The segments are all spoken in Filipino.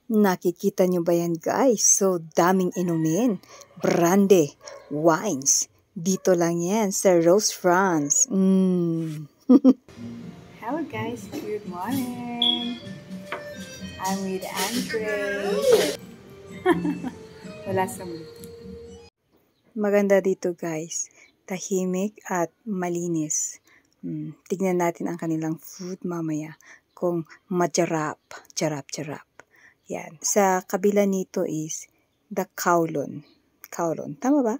Nakikita nyo ba yan, guys? So, daming inumin. Brande, wines. Dito lang yan sa Rose France. Hello guys, good morning. I'm with Andre. Wala sa Maganda dito guys. Tahimik at malinis. Tignan natin ang kanilang food mamaya. Kung majarap. Jarap. Yan. Sa kabila nito is the Kowloon. Kowloon. Tama ba?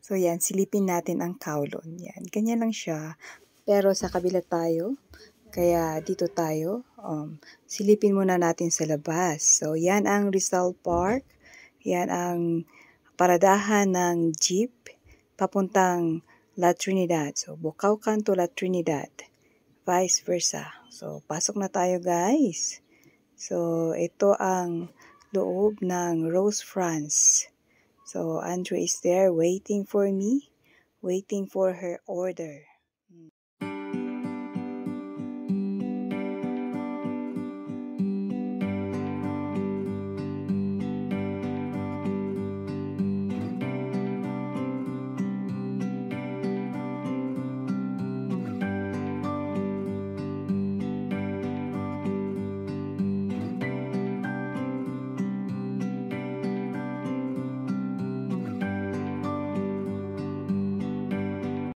So yan, silipin natin ang Kowloon. Yan. Ganyan lang siya. Pero sa kabila tayo. Kaya dito tayo. Silipin muna natin sa labas. So yan ang Rizal Park. Yan ang paradahan ng jeep papuntang La Trinidad. So, Bocaucan to La Trinidad. Vice versa. So, pasok na tayo guys. So, ito ang loob ng Rose France. So, Andre is there waiting for me. Waiting for her order.